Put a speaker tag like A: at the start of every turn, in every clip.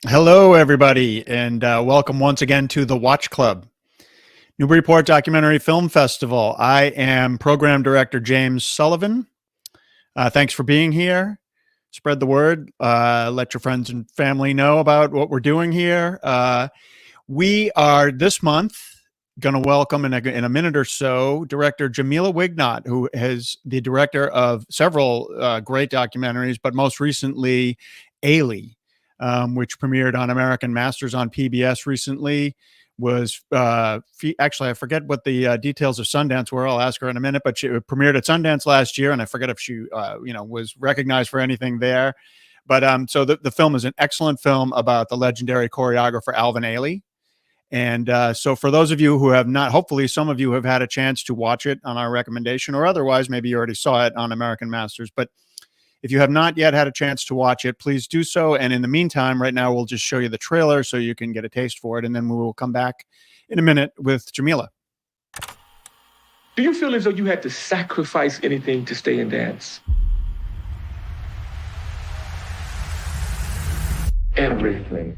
A: Hello, everybody, and welcome once again to the Watch Club, Newburyport Documentary Film Festival. I am Program Director James Sullivan. Thanks for being here. Spread the word. Let your friends and family know about what we're doing here. We are this month going to welcome in a minute or so director Jamila Wignot, who is the director of several great documentaries, but most recently Ailey, which premiered on American Masters on PBS recently. Was actually, I forget what the details of Sundance were. I'll ask her in a minute, but she premiered at Sundance last year, and I forget if she was recognized for anything there. But so the film is an excellent film about the legendary choreographer Alvin Ailey. And so for those of you who have not, hopefully some of you have had a chance to watch it on our recommendation, or otherwise maybe you already saw it on American Masters. But if you have not yet had a chance to watch it, please do so. And in the meantime, right now, we'll just show you the trailer so you can get a taste for it. And then we will come back in a minute with Jamila.
B: Do you feel as though you had to sacrifice anything to stay in dance? Everything.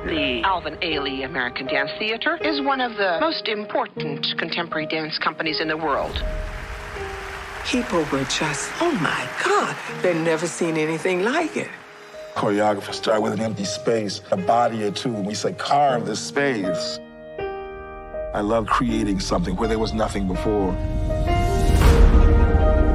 C: The Alvin Ailey American Dance Theater is one of the most important contemporary dance companies in the world.
D: People were just, oh my God, they'd never seen anything like it.
E: Choreographers start with an empty space, a body or two, and we say, carve this space. I love creating something where there was nothing before.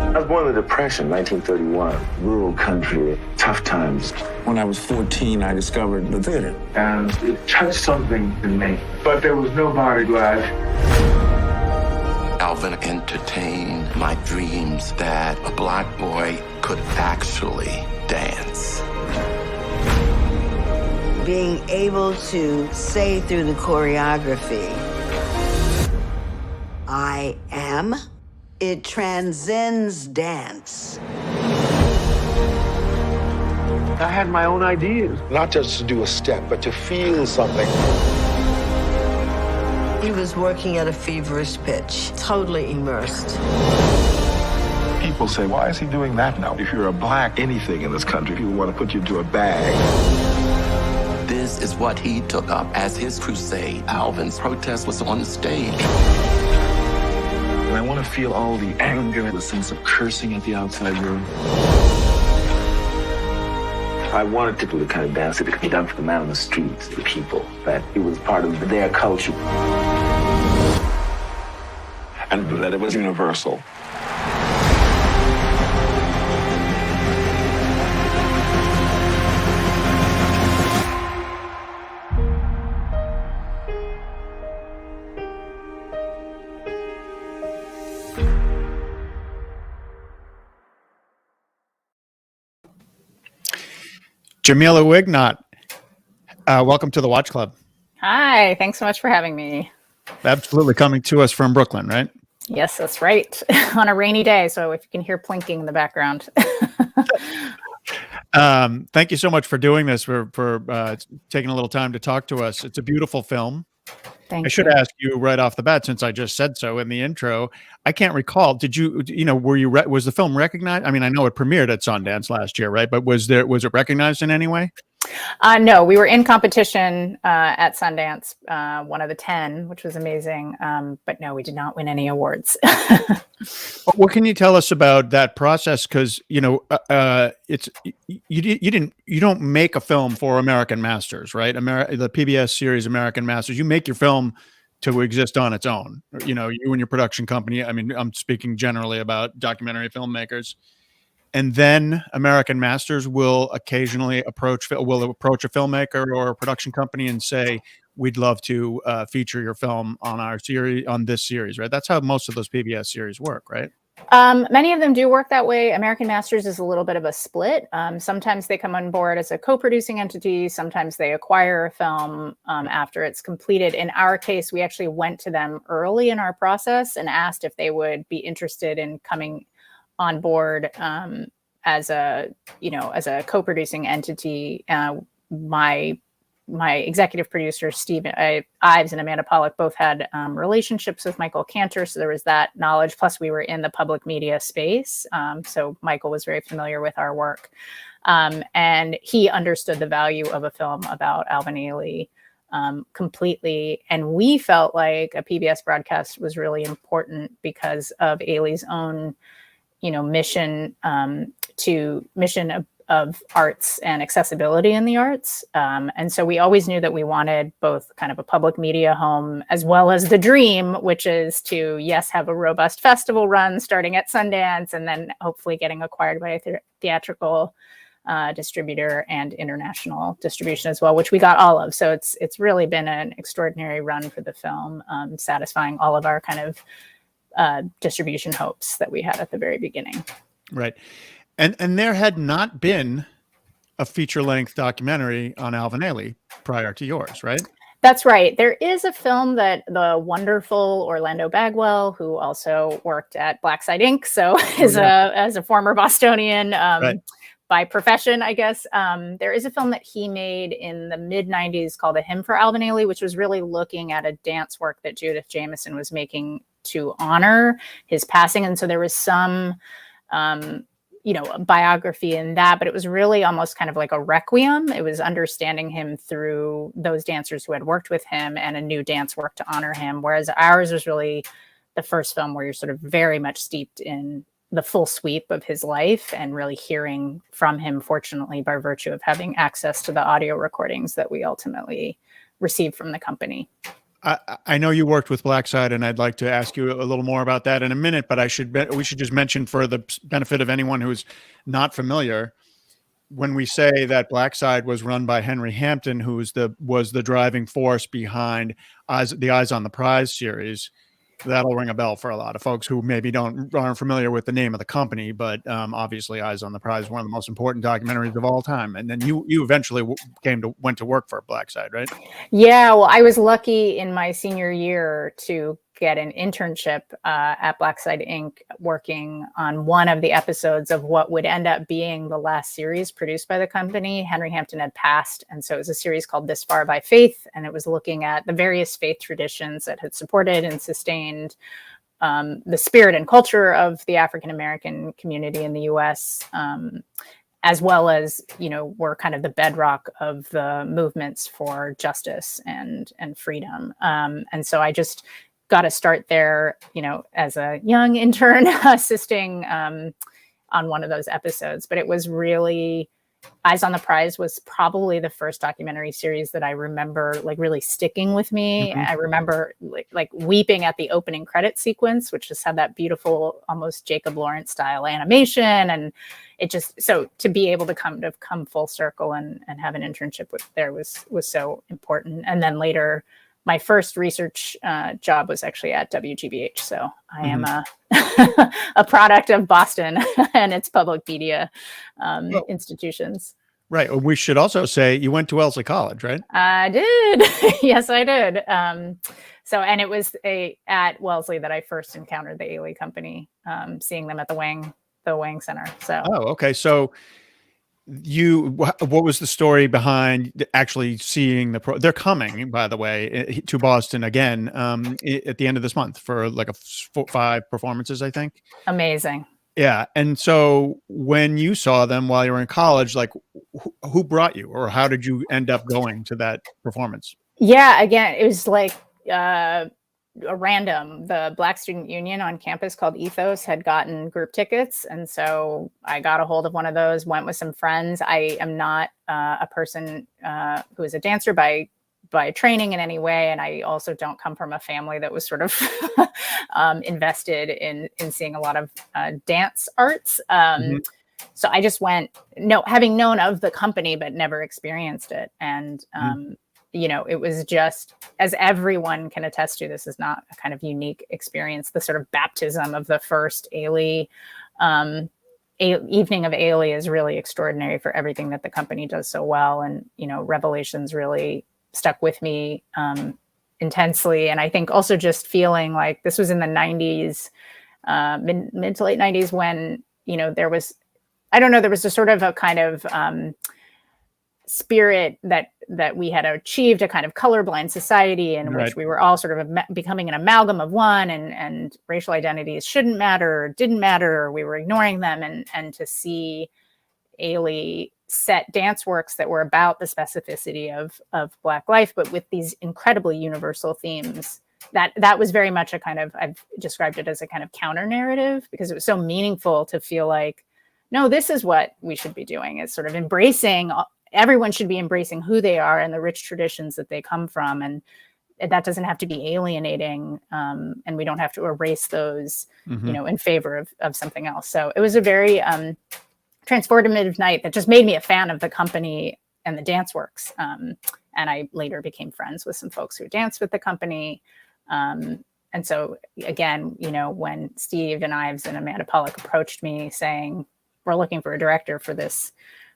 F: I was born in the Depression, 1931. Rural country, tough times.
E: When I was 14, I discovered the theater.
F: And it touched something in me. But there was nobody glad.
G: Alvin entertained my dreams that a black boy could actually dance.
H: Being able to say through the choreography, I am, it transcends dance.
F: I had my own ideas.
E: Not just to do a step, but to feel something.
H: He was working at a feverish pitch, totally immersed.
E: People say, why is he doing that now? If you're a black anything in this country, people want to put you into a bag.
G: This is what he took up as his crusade. Alvin's protest was on the stage.
F: And I want to feel all the anger, the sense of cursing at the outside room. I wanted to do the kind of dance that could be done for the man on the streets, the people, that it was part of their culture.
E: And that it was universal.
A: Jamila Wignot, welcome to the Watch Club.
I: Hi, thanks so much for having me.
A: Absolutely, coming to us from Brooklyn, right?
I: Yes, that's right. On a rainy day, so if you can hear plinking in the background.
A: Thank you so much for doing this, for taking a little time to talk to us. It's a beautiful film.
I: Thank
A: I should
I: you.
A: ask you right off the bat, since I just said so in the intro. I can't recall. Did you, was the film recognized? I mean, I know it premiered at Sundance last year, right? But was it recognized in any way?
I: No, we were in competition at Sundance, one of the 10, which was amazing. But no, we did not win any awards.
A: What can you tell us about that process? Because it's you don't make a film for American Masters, right? The PBS series American Masters. You make your film to exist on its own. You and your production company. I mean, I'm speaking generally about documentary filmmakers. And then American Masters will occasionally approach a filmmaker or a production company and say, we'd love to feature your film on our series, on this series, right? That's how most of those PBS series work, right?
I: Many of them do work that way. American Masters is a little bit of a split. Sometimes they come on board as a co-producing entity. Sometimes they acquire a film after it's completed. In our case, we actually went to them early in our process and asked if they would be interested in coming on board as a co-producing entity. My executive producers, Steve Ives and Amanda Pollock, both had relationships with Michael Cantor, so there was that knowledge. Plus, we were in the public media space, so Michael was very familiar with our work. And he understood the value of a film about Alvin Ailey completely. And we felt like a PBS broadcast was really important because of Ailey's own, mission of arts and accessibility in the arts. And so we always knew that we wanted both kind of a public media home as well as the dream, which is to, yes, have a robust festival run starting at Sundance and then hopefully getting acquired by a theatrical distributor and international distribution as well, which we got all of. So it's really been an extraordinary run for the film, satisfying all of our kind of distribution hopes that we had at the very beginning.
A: Right. And there had not been a feature-length documentary on Alvin Ailey prior to yours, right?
I: That's right. There is a film that the wonderful Orlando Bagwell, who also worked at Blackside Inc., so as a former Bostonian
A: Right.
I: by profession, I guess, there is a film that he made in the mid-90s called A Hymn for Alvin Ailey, which was really looking at a dance work that Judith Jamison was making to honor his passing. And so there was some biography in that, but it was really almost kind of like a requiem. It was understanding him through those dancers who had worked with him and a new dance work to honor him. Whereas ours was really the first film where you're sort of very much steeped in the full sweep of his life and really hearing from him, fortunately, by virtue of having access to the audio recordings that we ultimately received from the company.
A: I know you worked with Blackside, and I'd like to ask you a little more about that in a minute, but we should just mention, for the benefit of anyone who's not familiar, when we say that Blackside was run by Henry Hampton, who was the driving force behind the Eyes on the Prize series, that'll ring a bell for a lot of folks who maybe aren't familiar with the name of the company, but obviously Eyes on the Prize is one of the most important documentaries of all time. And then you eventually went to work for Blackside, right?
I: Yeah, well, I was lucky in my senior year to get an internship at Blackside Inc., working on one of the episodes of what would end up being the last series produced by the company. Henry Hampton had passed, and so it was a series called This Far by Faith, and it was looking at the various faith traditions that had supported and sustained the spirit and culture of the African-American community in the U.S., as well as, were kind of the bedrock of the movements for justice and freedom. And so I just got to start there, as a young intern assisting on one of those episodes. But it was really, Eyes on the Prize was probably the first documentary series that I remember really sticking with me. Mm-hmm. I remember like weeping at the opening credit sequence, which just had that beautiful, almost Jacob Lawrence style animation. And it just, so to be able to come full circle and have an internship there was so important. And then later, my first research job was actually at WGBH. So I am a product of Boston and its public media institutions.
A: Right. We should also say you went to Wellesley College, right?
I: I did. Yes, I did. And it was at Wellesley that I first encountered the Ailey company, seeing them at the Wang Center. So. Oh,
A: okay. So what was the story behind actually seeing they're coming, by the way, to Boston again at the end of this month for like 5 performances, I think.
I: Amazing.
A: Yeah. And so when you saw them while you were in college, like who brought you, or how did you end up going to that performance?
I: Yeah, again, it was like a random. The Black Student Union on campus called Ethos had gotten group tickets. And so I got a hold of one of those, went with some friends. I am not a person who is a dancer by training in any way. And I also don't come from a family that was sort of invested in seeing a lot of dance arts. So I just went, having known of the company, but never experienced it. And, it was just, as everyone can attest to, this is not a kind of unique experience. The sort of baptism of the first Ailey, evening of Ailey is really extraordinary for everything that the company does so well. And, Revelations really stuck with me intensely. And I think also just feeling like this was in the 90s, mid to late 90s, when, there was a sort of a kind of spirit that we had achieved a kind of colorblind society in which we were all sort of becoming an amalgam of one, and racial identities shouldn't matter, or didn't matter, or we were ignoring them, and to see Ailey set dance works that were about the specificity of Black life, but with these incredibly universal themes. That was very much a kind of, I've described it as a kind of counter narrative, because it was so meaningful to feel like, no, this is what we should be doing, is sort of embracing, everyone should be embracing who they are and the rich traditions that they come from. And that doesn't have to be alienating. And we don't have to erase those, in favor of something else. So it was a very transformative night that just made me a fan of the company and the dance works. And I later became friends with some folks who danced with the company. And so again, when Steve and Ives and Amanda Pollock approached me saying, we're looking for a director for this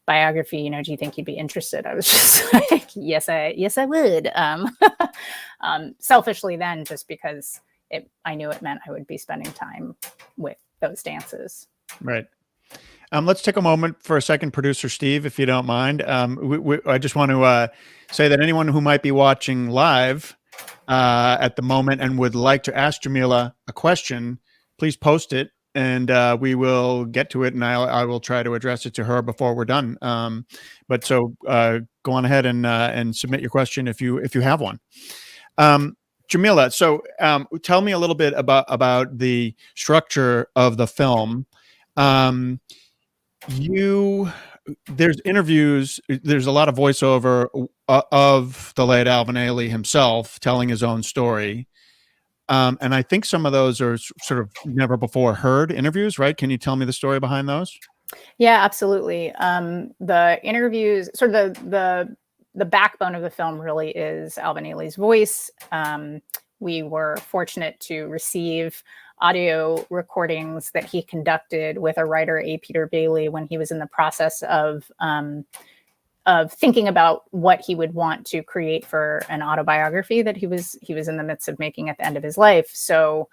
I: biography, do you think you'd be interested? I was just like, yes, I would. Selfishly then, just because I knew it meant I would be spending time with those dances.
A: Right. Let's take a moment for a second, producer Steve, if you don't mind. I just want to say that anyone who might be watching live at the moment and would like to ask Jamila a question, please post it, and we will get to it, and I will try to address it to her before we're done. But so go on ahead and submit your question if you have one. Jamila, so tell me a little bit about the structure of the film. There's interviews, there's a lot of voiceover of the late Alvin Ailey himself telling his own story. And I think some of those are sort of never before heard interviews, right? Can you tell me the story behind those?
I: Yeah, absolutely. The interviews, sort of the backbone of the film really is Alvin Ailey's voice. We were fortunate to receive audio recordings that he conducted with a writer, A. Peter Bailey, when he was in the process of thinking about what he would want to create for an autobiography that he was in the midst of making at the end of his life. So,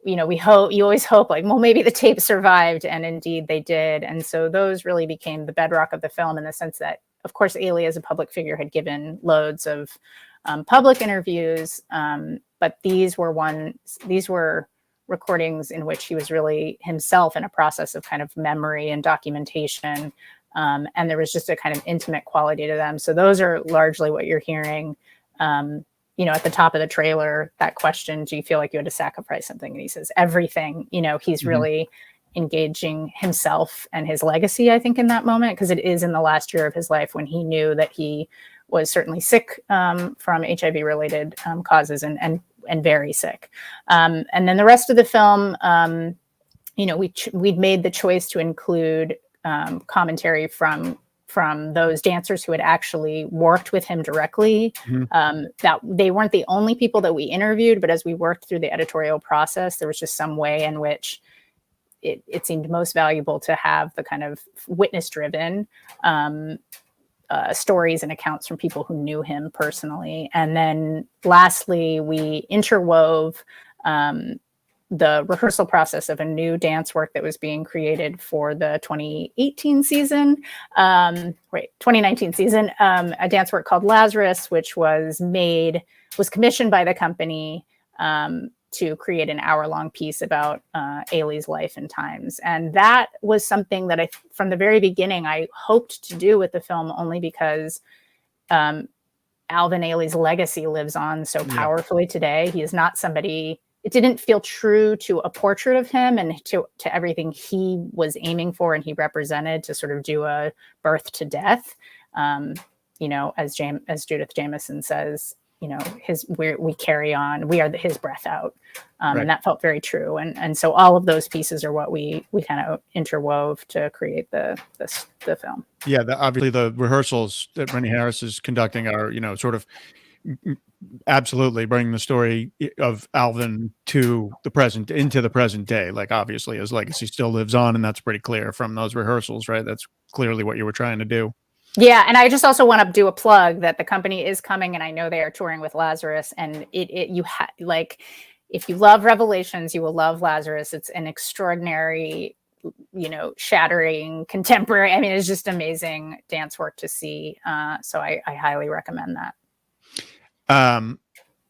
I: you always hope like, well, maybe the tape survived, and indeed they did. And so those really became the bedrock of the film, in the sense that, of course, Ailey as a public figure had given loads of public interviews, but these were recordings in which he was really himself in a process of kind of memory and documentation. And there was just a kind of intimate quality to them. So those are largely what you're hearing. At the top of the trailer, that question, do you feel like you had to sacrifice something? And he says, everything. He's really engaging himself and his legacy, I think, in that moment, because it is in the last year of his life when he knew that he was certainly sick from HIV-related causes and very sick. And then the rest of the film, we'd made the choice to include commentary from those dancers who had actually worked with him directly. That they weren't the only people that we interviewed, but as we worked through the editorial process, there was just some way in which it seemed most valuable to have the kind of witness-driven stories and accounts from people who knew him personally. And then lastly, we interwove the rehearsal process of a new dance work that was being created for the 2019 season, a dance work called Lazarus, which was commissioned by the company to create an hour-long piece about Ailey's life and times. And that was something that from the very beginning, I hoped to do with the film, only because Alvin Ailey's legacy lives on so powerfully today. He is not somebody, it didn't feel true to a portrait of him and to everything he was aiming for and he represented, to sort of do a birth to death. As Judith Jamison says, we carry on, we are his breath out. Right. And that felt very true. And so all of those pieces are what we kind of interwove to create the film.
A: Yeah. Obviously the rehearsals that Rennie Harris is conducting are, sort of absolutely bringing the story of Alvin into the present day. Like, obviously his legacy still lives on, and that's pretty clear from those rehearsals, right? That's clearly what you were trying to do.
I: Yeah, and I just also want to do a plug that the company is coming, and I know they are touring with Lazarus. And if you love Revelations, you will love Lazarus. It's an extraordinary, shattering, contemporary. I mean, it's just amazing dance work to see. So I highly recommend that.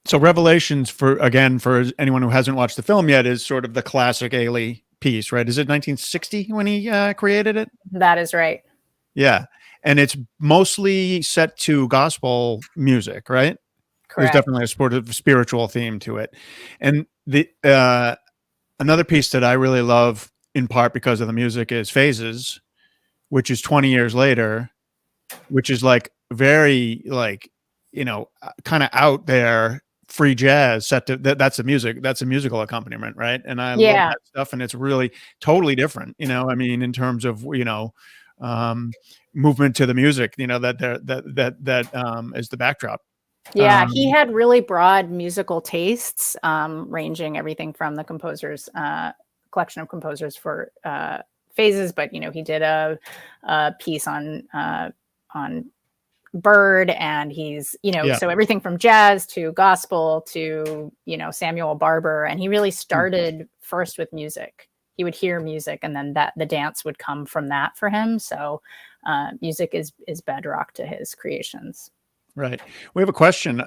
A: So Revelations, for anyone who hasn't watched the film yet, is sort of the classic Ailey piece, right? Is it 1960 when he created it?
I: That is right.
A: Yeah. And it's mostly set to gospel music, right? There's
I: Correct.
A: definitely a spiritual theme to it. And the another piece that I really love, in part because of the music, is Phases, which is 20 years later, which is like very like, kind of out there free jazz set to that's a musical accompaniment, right? And I love
I: Yeah.
A: that stuff, and it's really totally different, I mean, in terms of, um movement to the music, that is the backdrop.
I: Yeah, he had really broad musical tastes, ranging everything from the composers, collection of composers for Phases, but he did a piece on Bird, and he's
A: Yeah.
I: so everything from jazz to gospel to Samuel Barber, and he really started first with music. He would hear music, and then the dance would come from that for him. So music is bedrock to his creations.
A: Right. We have a question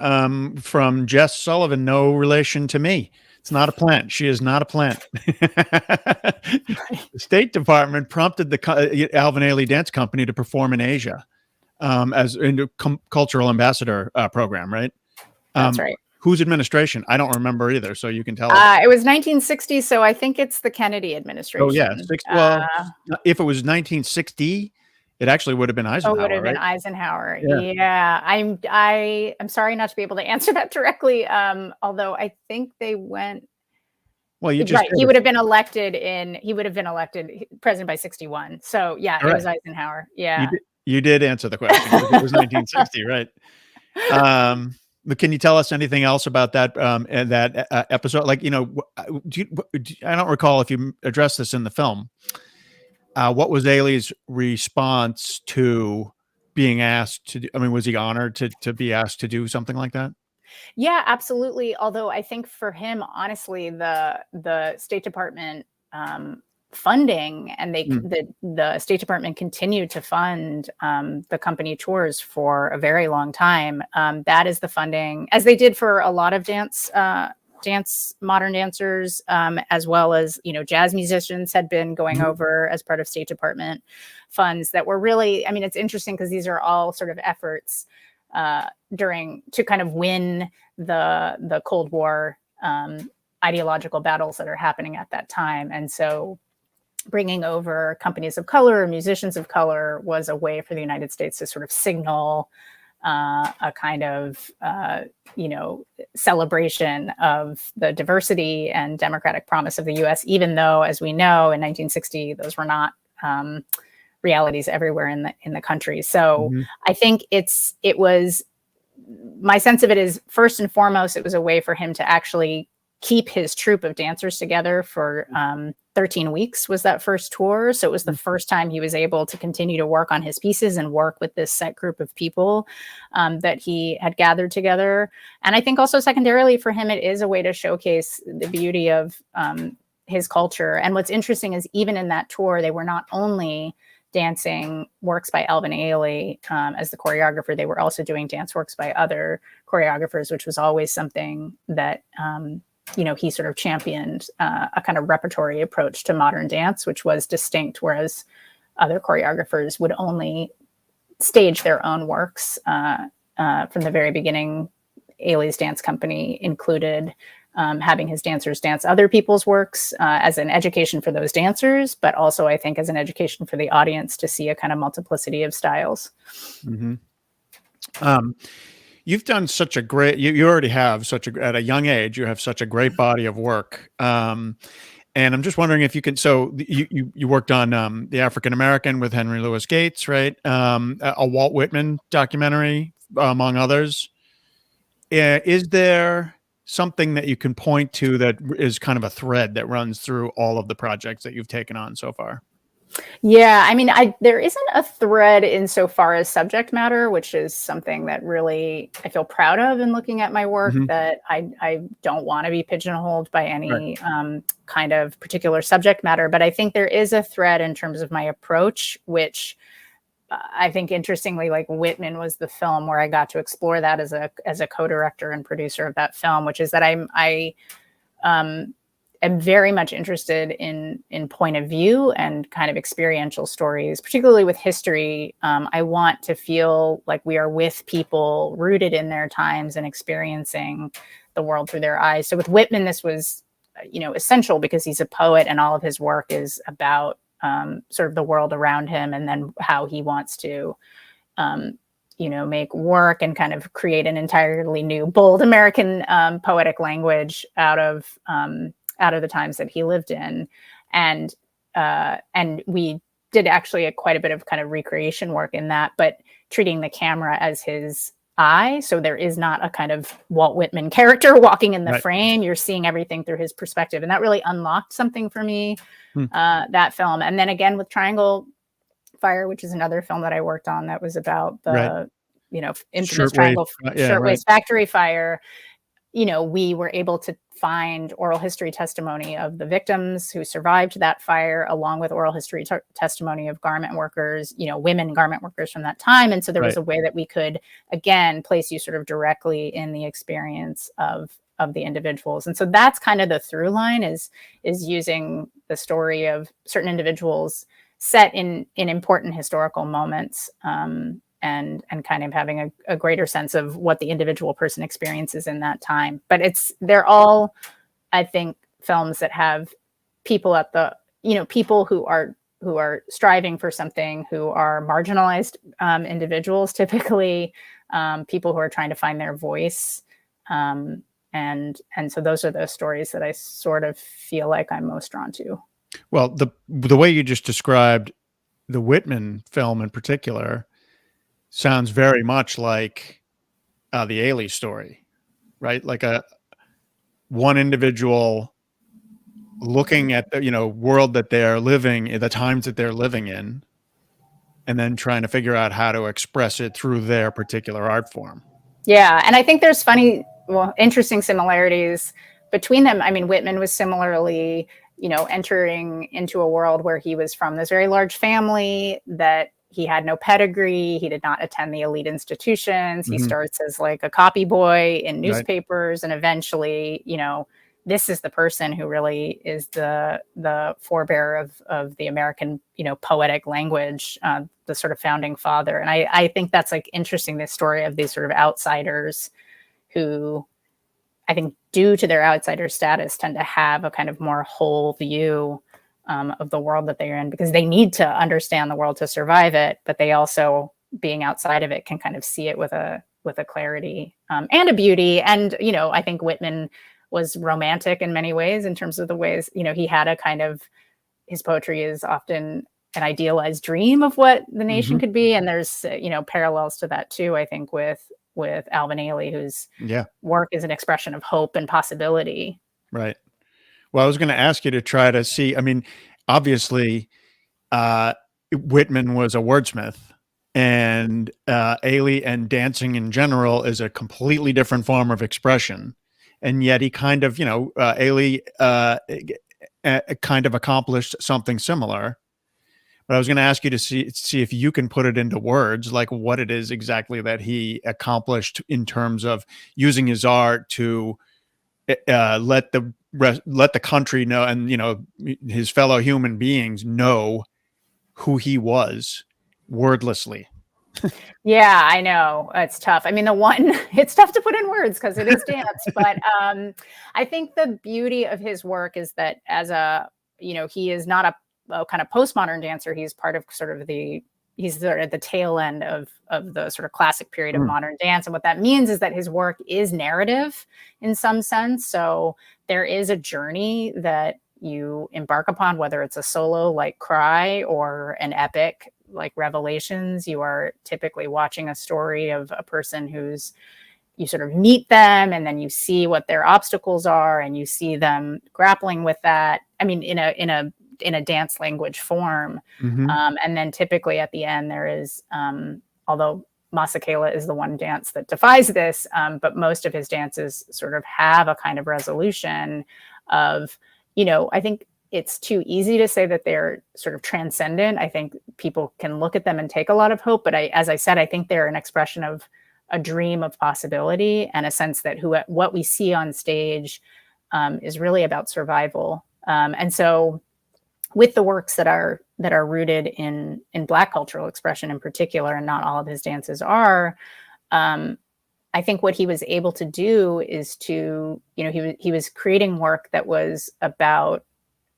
A: from Jess Sullivan. No relation to me. It's not a plant. She is not a plant. The State Department prompted the Alvin Ailey Dance Company to perform in Asia as in a cultural ambassador program, right?
I: That's right.
A: Whose administration? I don't remember either, so you can tell us.
I: It was 1960, so I think it's the Kennedy administration.
A: Oh, yeah. Well, if it was 1960, it actually would have been Eisenhower.
I: It would have been
A: right?
I: Eisenhower.
A: Yeah.
I: Yeah. I'm sorry not to be able to answer that directly. Although I think they went.
A: Well, you just
I: right. He would have been elected president by 61. So yeah,
A: All
I: it was
A: right.
I: Eisenhower. Yeah.
A: You did answer the question. It was 1960, right? But can you tell us anything else about that and that episode? Like, I don't recall if you addressed this in the film. What was Ailey's response to being asked to do? I mean, was he honored to be asked to do something like that?
I: Yeah, absolutely. Although I think for him, honestly, the State Department funding, and the State Department continued to fund the company tours for a very long time. That is the funding, as they did for a lot of modern dancers, as well as jazz musicians had been going over as part of State Department funds that were really, I mean, it's interesting because these are all sort of efforts to kind of win the Cold War ideological battles that are happening at that time. And so bringing over companies of color or musicians of color was a way for the United States to sort of signal a kind of, celebration of the diversity and democratic promise of the U.S., even though, as we know, in 1960, those were not realities everywhere in the country. So I think it was, my sense of it is, first and foremost, it was a way for him to actually keep his troupe of dancers together for 13 weeks was that first tour. So it was the first time he was able to continue to work on his pieces and work with this set group of people that he had gathered together. And I think also secondarily for him, it is a way to showcase the beauty of his culture. And what's interesting is even in that tour, they were not only dancing works by Alvin Ailey as the choreographer, they were also doing dance works by other choreographers, which was always something that he sort of championed a kind of repertory approach to modern dance, which was distinct, whereas other choreographers would only stage their own works. From the very beginning, Ailey's dance company included having his dancers dance other people's works as an education for those dancers, but also I think as an education for the audience to see a kind of multiplicity of styles.
A: You've done such a great, you already have at a young age, you have such a great body of work. And I'm just wondering if you can, so you worked on The African-American with Henry Louis Gates, right? A Walt Whitman documentary, among others. Is there something that you can point to that is kind of a thread that runs through all of the projects that you've taken on so far?
I: Yeah, I mean, there isn't a thread insofar as subject matter, which is something that really I feel proud of in looking at my work, that I don't want to be pigeonholed by any kind of particular subject matter. But I think there is a thread in terms of my approach, which I think interestingly, like Whitman was the film where I got to explore that as a co-director and producer of that film, which is that am very much interested in point of view and kind of experiential stories, particularly with history. I want to feel like we are with people rooted in their times and experiencing the world through their eyes. So with Whitman, this was, essential because he's a poet and all of his work is about sort of the world around him and then how he wants to, make work and kind of create an entirely new, bold American poetic language out of the times that he lived in. And we did actually quite a bit of kind of recreation work in that, but treating the camera as his eye. So there is not a kind of Walt Whitman character walking in the frame. You're seeing everything through his perspective. And that really unlocked something for me, that film. And then again with Triangle Fire, which is another film that I worked on that was about the, infamous Shirtwaist Factory fire. We were able to find oral history testimony of the victims who survived that fire, along with oral history testimony of garment workers, women garment workers from that time. And so there was a way that we could, again, place you sort of directly in the experience of the individuals. And so that's kind of the through line is using the story of certain individuals set in important historical moments, and kind of having a greater sense of what the individual person experiences in that time. But they're all, I think, films that have people at the, people who are striving for something, who are marginalized individuals, typically people who are trying to find their voice. And so those are the stories that I sort of feel like I'm most drawn to.
A: Well, the way you just described the Whitman film in particular sounds very much like the Ailey story, right? Like one individual looking at the world that they're living, the times that they're living in, and then trying to figure out how to express it through their particular art form.
I: Yeah, and I think there's interesting similarities between them. I mean, Whitman was similarly, entering into a world where he was from this very large family, that he had no pedigree. He did not attend the elite institutions. He starts as like a copy boy in newspapers. And eventually, this is the person who really is the forebearer of the American, poetic language, the sort of founding father. And I think that's like interesting, this story of these sort of outsiders who, I think, due to their outsider status, tend to have a kind of more whole view of the world that they're in, because they need to understand the world to survive it, but they also, being outside of it, can kind of see it with a clarity and a beauty. And I think Whitman was romantic in many ways, in terms of the ways he had a kind of, his poetry is often an idealized dream of what the nation could be, and there's parallels to that too, I think, with Alvin Ailey, whose work is an expression of hope and possibility.
A: Right. Well, I was going to ask you to try to see, I mean, obviously, Whitman was a wordsmith, and Ailey and dancing in general is a completely different form of expression. And yet he kind of, Ailey kind of accomplished something similar. But I was going to ask you to see if you can put it into words, like what it is exactly that he accomplished in terms of using his art to let the country know, and his fellow human beings know who he was wordlessly.
I: Yeah, I know. It's tough. I mean, it's tough to put in words because it is dance, but I think the beauty of his work is that he is not a kind of postmodern dancer. He's part of he's sort of the tail end of the sort of classic period of modern dance. And what that means is that his work is narrative in some sense. So there is a journey that you embark upon, whether it's a solo like Cry or an epic like Revelations. You are typically watching a story of a person you sort of meet them, and then you see what their obstacles are, and you see them grappling with that. I mean, in a dance language form. And then typically at the end there is, although Masekela is the one dance that defies this, but most of his dances sort of have a kind of resolution of, I think it's too easy to say that they're sort of transcendent. I think people can look at them and take a lot of hope, but as I said, I think they're an expression of a dream of possibility, and a sense that what we see on stage is really about survival. And so with the works that are rooted in Black cultural expression in particular, and not all of his dances are, I think what he was able to do is to, he was creating work that was about,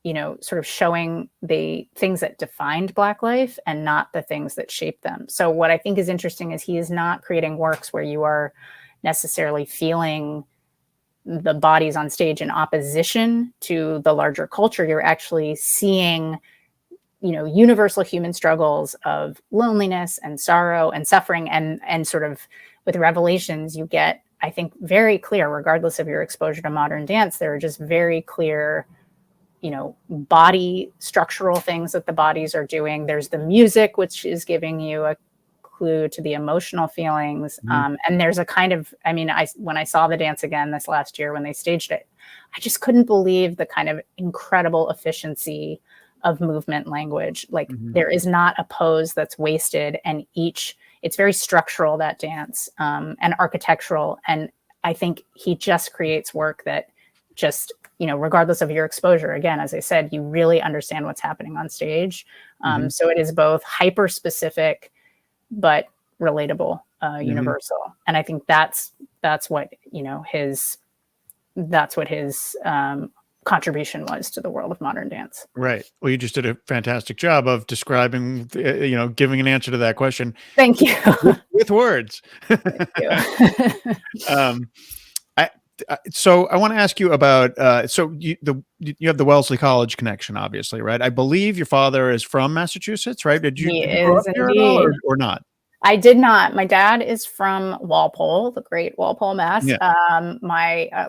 I: sort of showing the things that defined Black life and not the things that shaped them. So what I think is interesting is he is not creating works where you are necessarily feeling the bodies on stage in opposition to the larger culture. You're actually seeing, universal human struggles of loneliness and sorrow and suffering, and sort of with Revelations, you get, I think, very clear, regardless of your exposure to modern dance, there are just very clear, body structural things that the bodies are doing. There's the music, which is giving you a clue to the emotional feelings. And there's a kind of, when I saw the dance again this last year when they staged it, I just couldn't believe the kind of incredible efficiency of movement language. Like there is not a pose that's wasted, and it's very structural, that dance, and architectural. And I think he just creates work that just, regardless of your exposure, again, as I said, you really understand what's happening on stage. So it is both hyper specific, but relatable, universal. And I think that's what, his contribution was to the world of modern dance.
A: Right. Well, you just did a fantastic job of describing, giving an answer to that question.
I: Thank you.
A: with words.
I: Thank you.
A: So I want to ask you about, so you have the Wellesley College connection, obviously, right? I believe your father is from Massachusetts, right? Did you grow up there at all, or not?
I: I did not. My dad is from Walpole, the great Walpole, Mass. Yeah.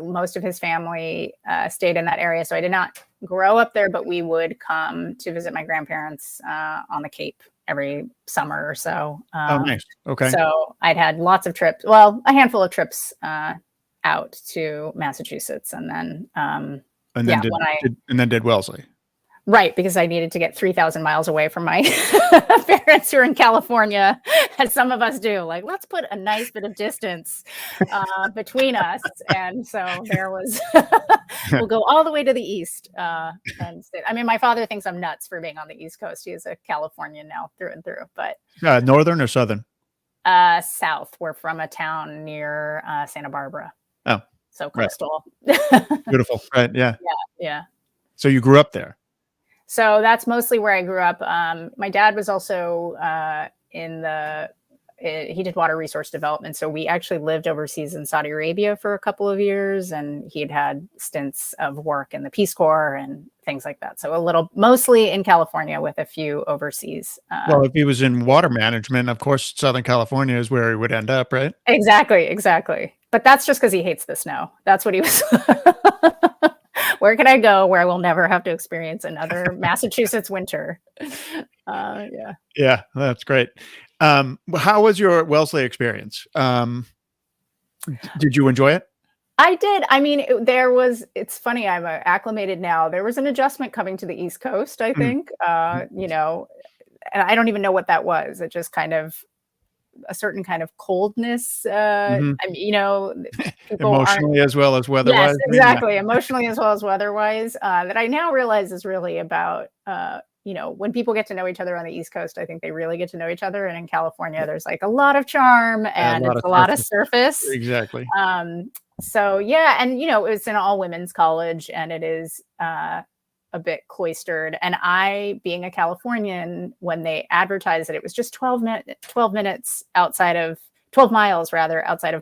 I: Most of his family stayed in that area, so I did not grow up there, but we would come to visit my grandparents on the Cape every summer or so.
A: Oh, nice. Okay.
I: So I'd had lots of trips, a handful of trips out to Massachusetts, and then
A: did Wellesley.
I: Right, because I needed to get 3,000 miles away from my parents who are in California, as some of us do. Like, let's put a nice bit of distance between us. And so there was, we'll go all the way to the east. My father thinks I'm nuts for being on the East Coast. He is a Californian now through and through. But
A: northern or southern?
I: South. We're from a town near Santa Barbara.
A: Oh,
I: so coastal.
A: Right. Beautiful. Right. Yeah.
I: Yeah.
A: So you grew up there.
I: So that's mostly where I grew up. My dad was also he did water resource development. So we actually lived overseas in Saudi Arabia for a couple of years, and he'd had stints of work in the Peace Corps and things like that. So mostly in California with a few overseas.
A: Well, if he was in water management, of course, Southern California is where he would end up, right?
I: Exactly. But that's just because he hates the snow. That's what he was. Where can I go where I will never have to experience another Massachusetts winter? Yeah,
A: that's great. How was your Wellesley experience? Did you enjoy it?
I: I did. It's funny. I'm acclimated now. There was an adjustment coming to the East Coast, I think, and I don't even know what that was. It just kind of a certain kind of coldness, people
A: emotionally as well as weather-wise.
I: Yes, exactly. Emotionally as well as weather-wise, that I now realize is really about, when people get to know each other on the East Coast, I think they really get to know each other. And in California, there's like a lot of charm and a lot of surface.
A: Exactly.
I: So yeah. And, it's an all women's college, and it is, a bit cloistered. And I, being a Californian, when they advertised that it was just 12 miles outside of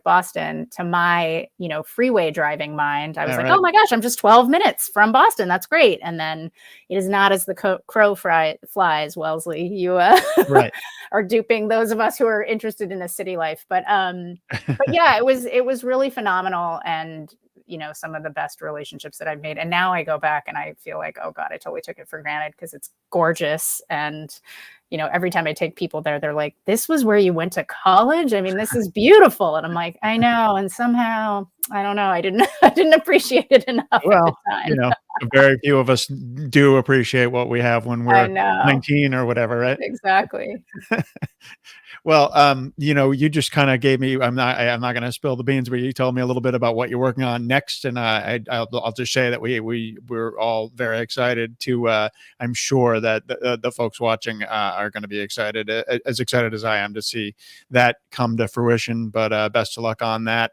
I: Boston, to my, freeway driving mind, I was like, oh my gosh, I'm just 12 minutes from Boston. That's great. And then it is not as the crow flies, Wellesley. You are duping those of us who are interested in the city life. But yeah, it was really phenomenal. And some of the best relationships that I've made. And now I go back and I feel like, oh God, I totally took it for granted, because it's gorgeous. And, every time I take people there, they're like, this was where you went to college? This is beautiful. And I'm like, I know. And somehow, I don't know, I didn't appreciate it enough at the time.
A: very few of us do appreciate what we have when
I: I
A: we're
I: know.
A: 19 or whatever, right?
I: Exactly.
A: Well, you just kind of gave me. I'm not going to spill the beans, but you told me a little bit about what you're working on next, and I'll just say that we're all very excited to. I'm sure that the folks watching are going to be excited, as excited as I am to see that come to fruition. But best of luck on that.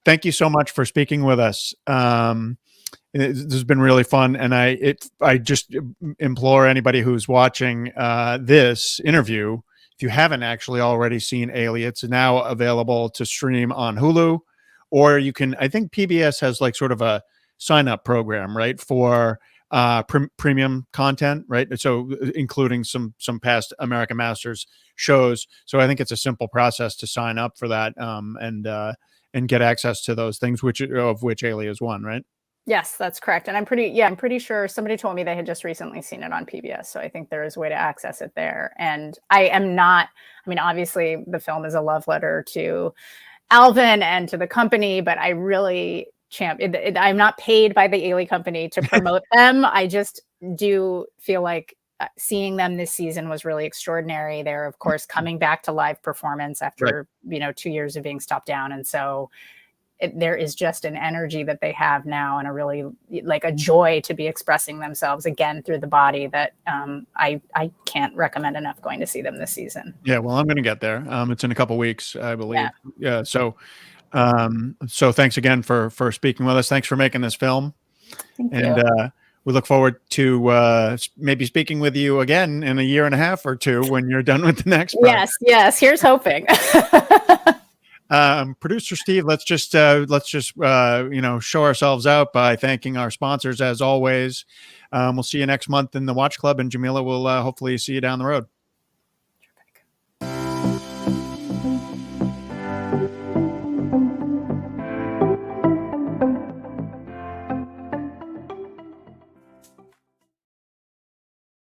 A: Thank you so much for speaking with us. This has been really fun, and I just implore anybody who's watching this interview, if you haven't actually already seen Ailey, it's now available to stream on Hulu, or you can. I think PBS has like sort of a sign up program, right, for premium content, right? So including some past American Masters shows. So I think it's a simple process to sign up for that and get access to those things, of which Ailey is one, right?
I: Yes, that's correct. And I'm pretty sure somebody told me they had just recently seen it on PBS. So I think there is a way to access it there. And obviously the film is a love letter to Alvin and to the company, but I really I'm not paid by the Ailey company to promote them. I just do feel like seeing them this season was really extraordinary. They're of course coming back to live performance after, 2 years of being stopped down. And so there is just an energy that they have now and a really like a joy to be expressing themselves again through the body that I can't recommend enough going to see them this season.
A: Yeah, well, I'm going to get there. It's in a couple weeks, I believe. Yeah. So thanks again for speaking with us. Thanks for making this film.
I: Thank you.
A: We look forward to maybe speaking with you again in a year and a half or two when you're done with the next project.
I: Yes. Here's hoping.
A: Producer Steve, let's just show ourselves out by thanking our sponsors as always. We'll see you next month in the Watch Club, and Jamila will hopefully see you down the road.